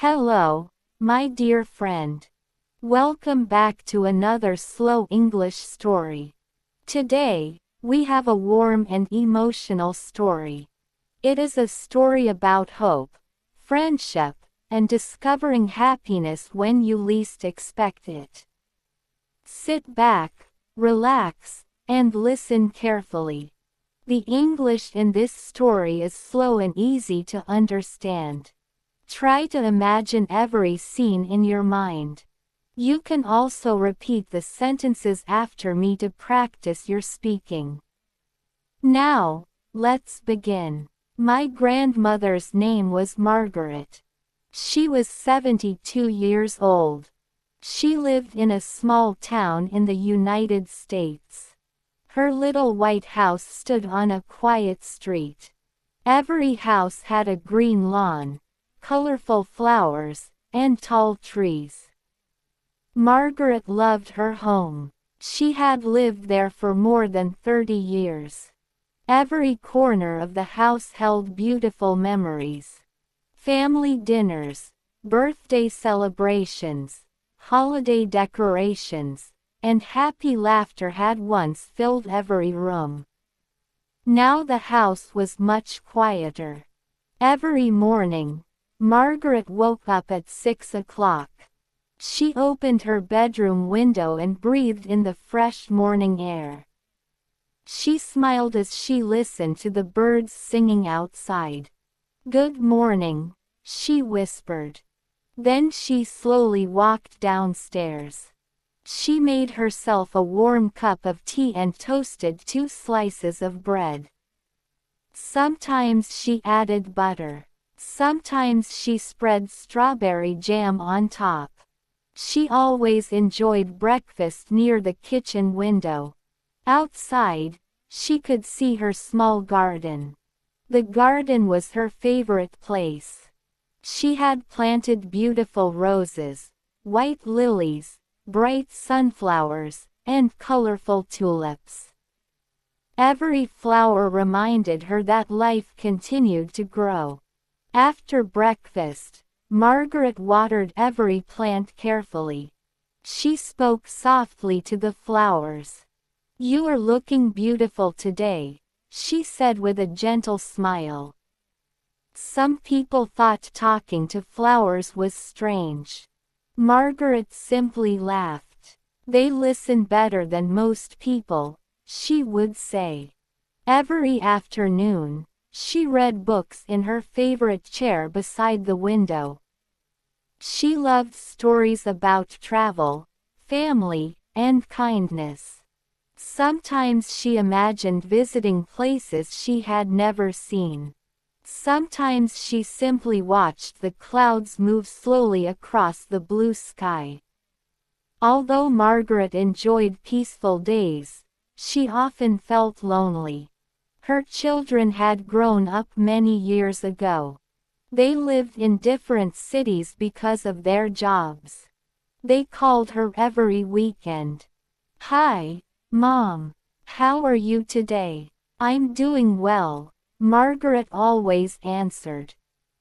Hello, my dear friend. Welcome back to another slow English story. Today, we have a warm and emotional story. It is a story about hope, friendship, and discovering happiness when you least expect it. Sit back, relax, and listen carefully. The English in this story is slow and easy to understand. Try to imagine every scene in your mind. You can also repeat the sentences after me to practice your speaking. Now, let's begin. My grandmother's name was Margaret. She was 72 years old. She lived in a small town in the United States. Her little white house stood on a quiet street. Every house had a green lawn, colorful flowers, and tall trees. Margaret loved her home. She had lived there for more than 30 years. Every corner of the house held beautiful memories. Family dinners, birthday celebrations, holiday decorations, and happy laughter had once filled every room. Now the house was much quieter. Every morning, Margaret woke up at 6 o'clock. She opened her bedroom window and breathed in the fresh morning air. She smiled as she listened to the birds singing outside. "Good morning," she whispered. Then she slowly walked downstairs. She made herself a warm cup of tea and toasted 2 slices of bread. Sometimes she added butter. Sometimes she spread strawberry jam on top. She always enjoyed breakfast near the kitchen window. Outside, she could see her small garden. The garden was her favorite place. She had planted beautiful roses, white lilies, bright sunflowers, and colorful tulips. Every flower reminded her that life continued to grow. After breakfast, Margaret watered every plant carefully. She spoke softly to the flowers. "You are looking beautiful today," she said with a gentle smile. Some people thought talking to flowers was strange. Margaret simply laughed. "They listen better than most people," she would say. Every afternoon, she read books in her favorite chair beside the window. She loved stories about travel, family, and kindness. Sometimes she imagined visiting places she had never seen. Sometimes she simply watched the clouds move slowly across the blue sky. Although Margaret enjoyed peaceful days, she often felt lonely. Her children had grown up many years ago. They lived in different cities because of their jobs. They called her every weekend. "Hi, Mom. How are you today?" "I'm doing well," Margaret always answered.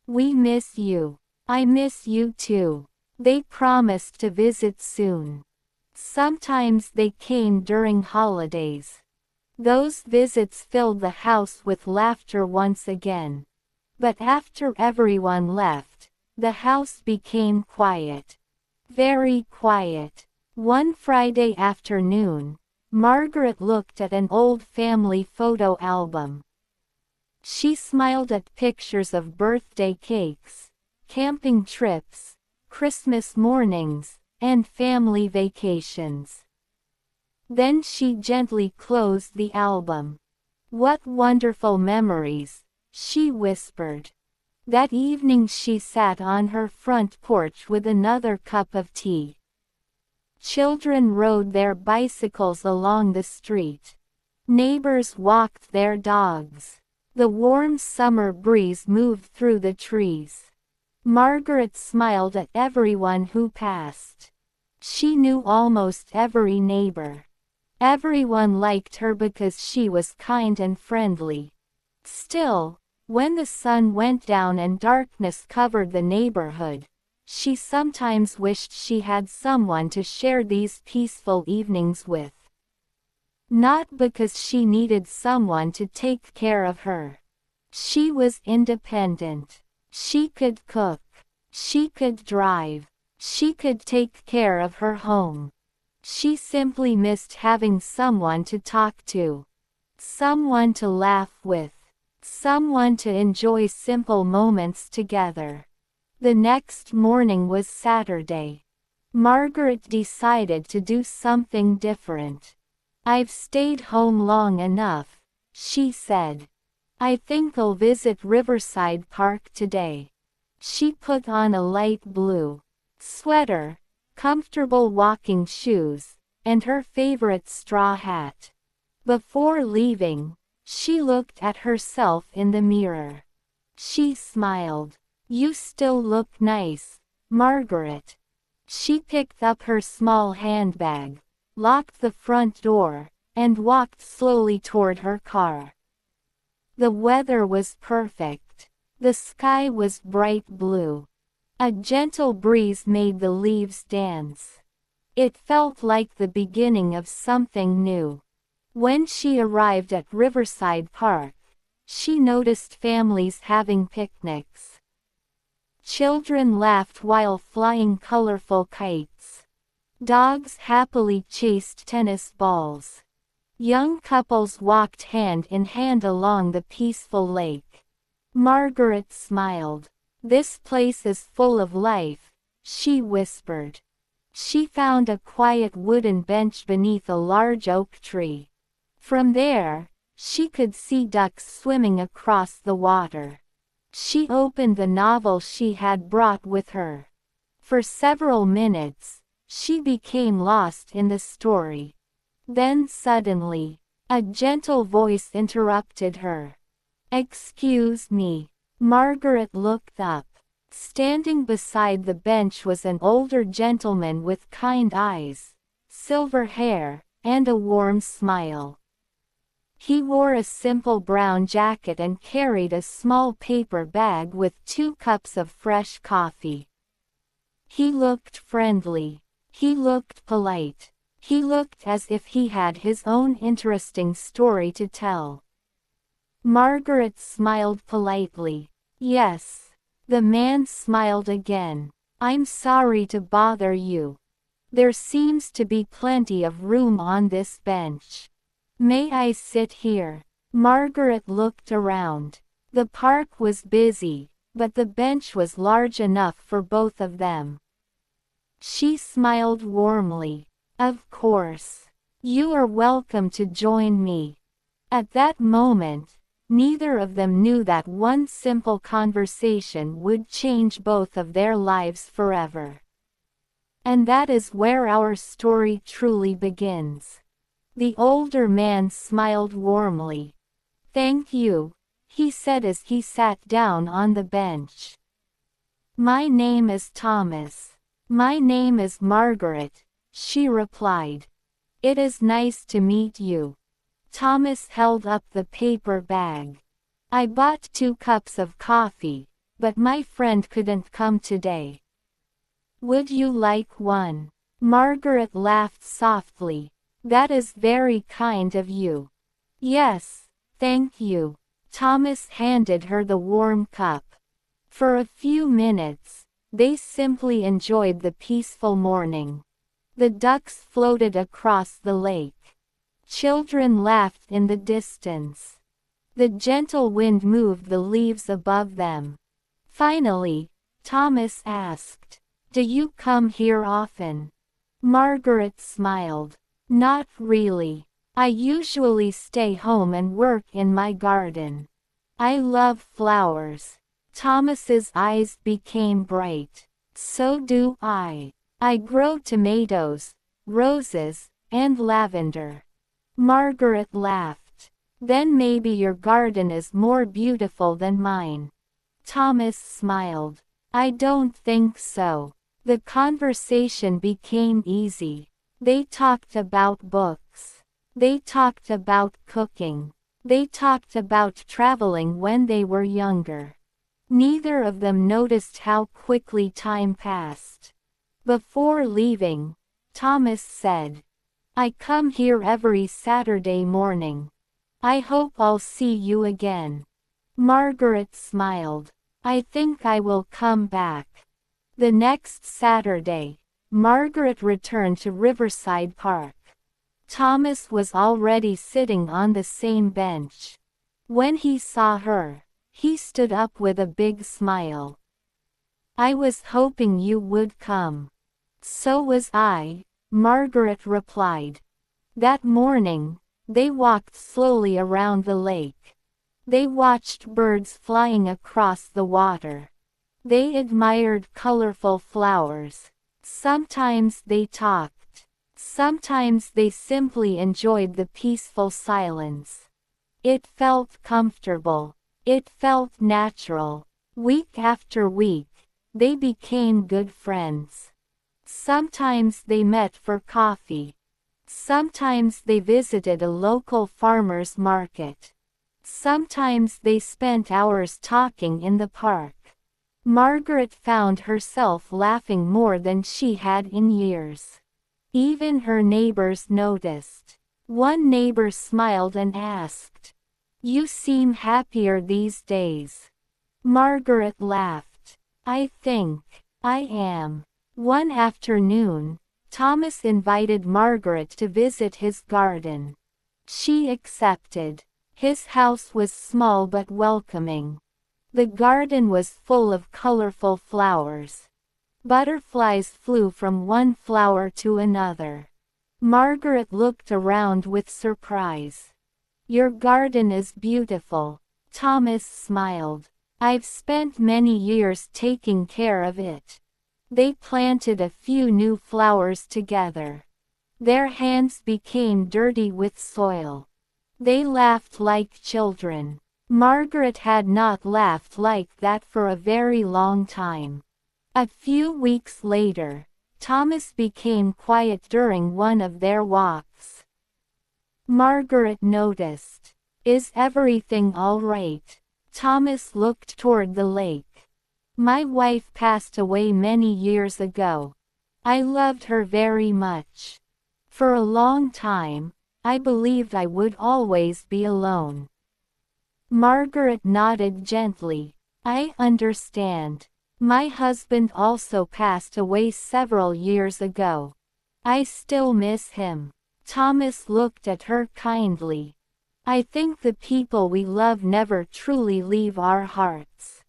"We miss you." "I miss you too." They promised to visit soon. Sometimes they came during holidays. Those visits filled the house with laughter once again. But after everyone left, the house became quiet. Very quiet. One Friday afternoon, Margaret looked at an old family photo album. She smiled at pictures of birthday cakes, camping trips, Christmas mornings, and family vacations. Then she gently closed the album. "What wonderful memories," she whispered. That evening she sat on her front porch with another cup of tea. Children rode their bicycles along the street. Neighbors walked their dogs. The warm summer breeze moved through the trees. Margaret smiled at everyone who passed. She knew almost every neighbor. Everyone liked her because she was kind and friendly. Still, when the sun went down and darkness covered the neighborhood, She sometimes wished she had someone to share these peaceful evenings with. Not because she needed someone to take care of her. She was independent. She could cook. She could drive. She could take care of her home. She simply missed having someone to talk to. Someone to laugh with. Someone to enjoy simple moments together. The next morning was Saturday. Margaret decided to do something different. "I've stayed home long enough," she said. "I think I'll visit Riverside Park today." She put on a light blue sweater, comfortable walking shoes, and her favorite straw hat. Before leaving, she looked at herself in the mirror. She smiled. "You still look nice, Margaret." She picked up her small handbag, locked the front door, and walked slowly toward her car. The weather was perfect. The sky was bright blue. A gentle breeze made the leaves dance. It felt like the beginning of something new. When she arrived at Riverside Park, she noticed families having picnics. Children laughed while flying colorful kites. Dogs happily chased tennis balls. Young couples walked hand in hand along the peaceful lake. Margaret smiled. "This place is full of life," she whispered. She found a quiet wooden bench beneath a large oak tree. From there, she could see ducks swimming across the water. She opened the novel she had brought with her. For several minutes, she became lost in the story. Then suddenly, a gentle voice interrupted her. "Excuse me." Margaret looked up. Standing beside the bench was an older gentleman with kind eyes, silver hair, and a warm smile. He wore a simple brown jacket and carried a small paper bag with 2 cups of fresh coffee. He looked friendly. He looked polite. He looked as if he had his own interesting story to tell. Margaret smiled politely. "Yes." The man smiled again. "I'm sorry to bother you. There seems to be plenty of room on this bench. May I sit here?" Margaret looked around. The park was busy, but the bench was large enough for both of them. She smiled warmly. "Of course. You are welcome to join me." At that moment, neither of them knew that one simple conversation would change both of their lives forever. And that is where our story truly begins. The older man smiled warmly. "Thank you," he said as he sat down on the bench. "My name is Thomas." "My name is Margaret," she replied. "It is nice to meet you." Thomas held up the paper bag. "I bought 2 cups of coffee, but my friend couldn't come today. Would you like one?" Margaret laughed softly. "That is very kind of you." "Yes, thank you." Thomas handed her the warm cup. For a few minutes, they simply enjoyed the peaceful morning. The ducks floated across the lake. Children laughed in the distance. The gentle wind moved the leaves above them. Finally, Thomas asked, "Do you come here often?" Margaret smiled. "Not really. I usually stay home and work in my garden. I love flowers." Thomas's eyes became bright. "So do I. I grow tomatoes, roses, and lavender." Margaret laughed. "Then maybe your garden is more beautiful than mine." Thomas smiled. "I don't think so." The conversation became easy. They talked about books. They talked about cooking. They talked about traveling when they were younger. Neither of them noticed how quickly time passed. Before leaving, Thomas said, "I come here every Saturday morning. I hope I'll see you again." Margaret smiled. "I think I will come back." The next Saturday, Margaret returned to Riverside Park. Thomas was already sitting on the same bench. When he saw her, he stood up with a big smile. "I was hoping you would come." "So was I," Margaret replied. That morning, they walked slowly around the lake. They watched birds flying across the water. They admired colorful flowers. Sometimes they talked. Sometimes they simply enjoyed the peaceful silence. It felt comfortable. It felt natural. Week after week, they became good friends. Sometimes they met for coffee. Sometimes they visited a local farmer's market. Sometimes they spent hours talking in the park. Margaret found herself laughing more than she had in years. Even her neighbors noticed. One neighbor smiled and asked, "You seem happier these days." Margaret laughed. "I think I am." One afternoon, Thomas invited Margaret to visit his garden. She accepted. His house was small but welcoming. The garden was full of colorful flowers. Butterflies flew from one flower to another. Margaret looked around with surprise. "Your garden is beautiful." Thomas smiled. "I've spent many years taking care of it." They planted a few new flowers together. Their hands became dirty with soil. They laughed like children. Margaret had not laughed like that for a very long time. A few weeks later, Thomas became quiet during one of their walks. Margaret noticed. "Is everything all right?" Thomas looked toward the lake. "My wife passed away many years ago. I loved her very much. For a long time, I believed I would always be alone." Margaret nodded gently. "I understand. My husband also passed away several years ago. I still miss him." Thomas looked at her kindly. "I think the people we love never truly leave our hearts."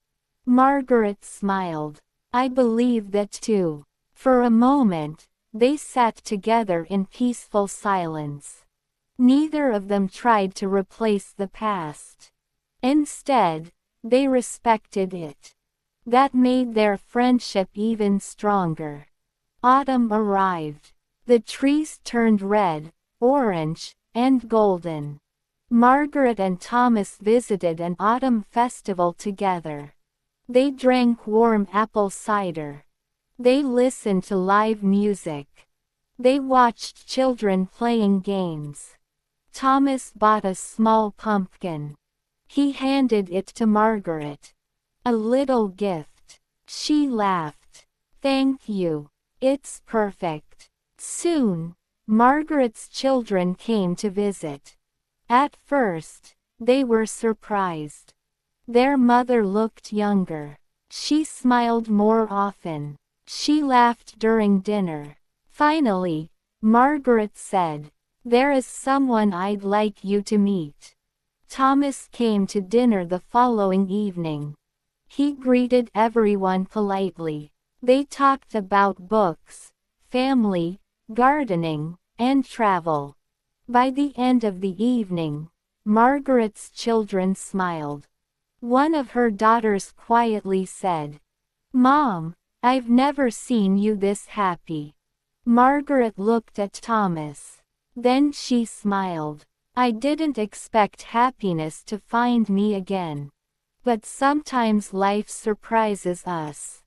Margaret smiled. "I believe that too." For a moment, they sat together in peaceful silence. Neither of them tried to replace the past. Instead, they respected it. That made their friendship even stronger. Autumn arrived. The trees turned red, orange, and golden. Margaret and Thomas visited an autumn festival together. They drank warm apple cider. They listened to live music. They watched children playing games. Thomas bought a small pumpkin. He handed it to Margaret. "A little gift." She laughed. "Thank you. It's perfect." Soon, Margaret's children came to visit. At first, they were surprised. Their mother looked younger. She smiled more often. She laughed during dinner. Finally, Margaret said, "There is someone I'd like you to meet." Thomas came to dinner the following evening. He greeted everyone politely. They talked about books, family, gardening, and travel. By the end of the evening, Margaret's children smiled. One of her daughters quietly said, "Mom, I've never seen you this happy." Margaret looked at Thomas. Then she smiled. "I didn't expect happiness to find me again. But sometimes life surprises us."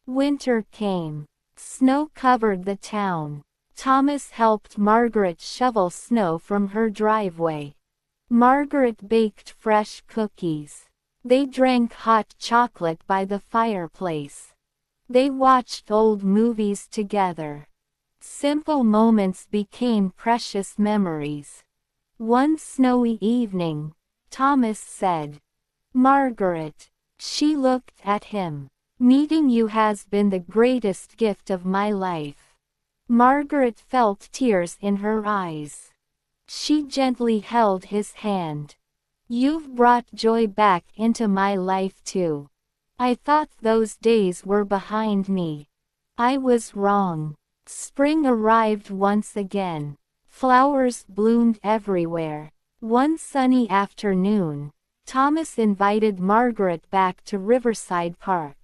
Winter came. Snow covered the town. Thomas helped Margaret shovel snow from her driveway. Margaret baked fresh cookies. They drank hot chocolate by the fireplace. They watched old movies together. Simple moments became precious memories. One snowy evening, Thomas said, "Margaret." She looked at him. "Meeting you has been the greatest gift of my life." Margaret felt tears in her eyes. She gently held his hand. "You've brought joy back into my life too. I thought those days were behind me. I was wrong." Spring arrived once again. Flowers bloomed everywhere. One sunny afternoon, Thomas invited Margaret back to Riverside Park.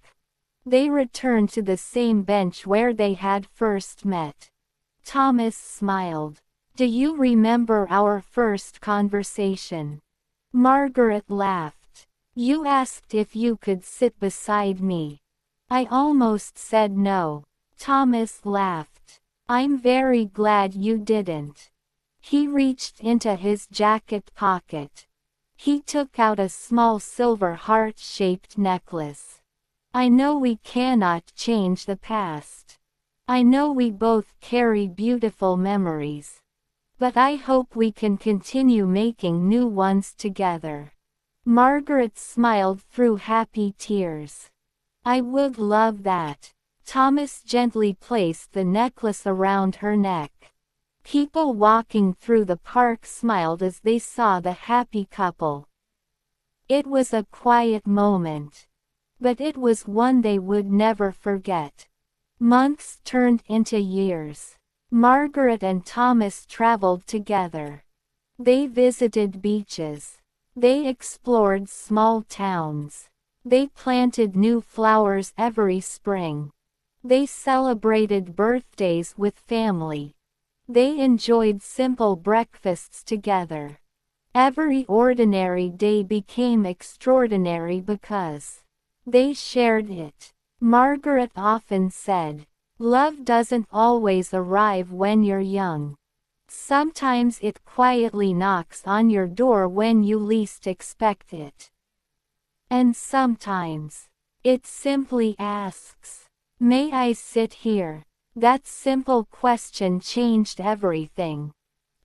They returned to the same bench where they had first met. Thomas smiled. "Do you remember our first conversation?" Margaret laughed. "You asked if you could sit beside me. I almost said no." Thomas laughed. "I'm very glad you didn't." He reached into his jacket pocket. He took out a small silver heart-shaped necklace. "I know we cannot change the past. I know we both carry beautiful memories. But I hope we can continue making new ones together." Margaret smiled through happy tears. "I would love that." Thomas gently placed the necklace around her neck. People walking through the park smiled as they saw the happy couple. It was a quiet moment. But it was one they would never forget. Months turned into years. Margaret and Thomas traveled together. They visited beaches. They explored small towns. They planted new flowers every spring. They celebrated birthdays with family. They enjoyed simple breakfasts together. Every ordinary day became extraordinary because they shared it. Margaret often said, "Love doesn't always arrive when you're young. Sometimes it quietly knocks on your door when you least expect it. And sometimes it simply asks, 'May I sit here?'" That simple question changed everything.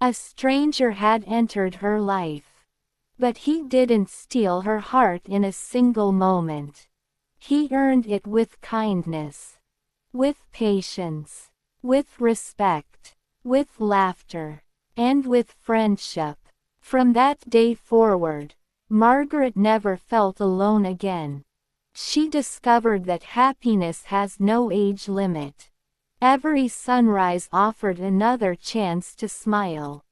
A stranger had entered her life. But he didn't steal her heart in a single moment. He earned it with kindness, with patience, with respect, with laughter, and with friendship. From that day forward, Margaret never felt alone again. She discovered that happiness has no age limit. Every sunrise offered another chance to smile.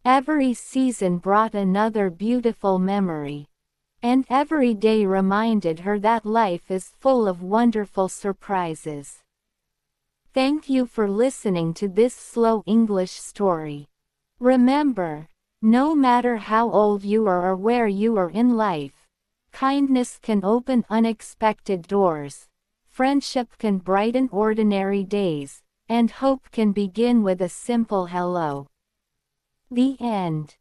Every season brought another beautiful memory. And every day reminded her that life is full of wonderful surprises. Thank you for listening to this slow English story. Remember, no matter how old you are or where you are in life, kindness can open unexpected doors. Friendship can brighten ordinary days, and hope can begin with a simple hello. The end.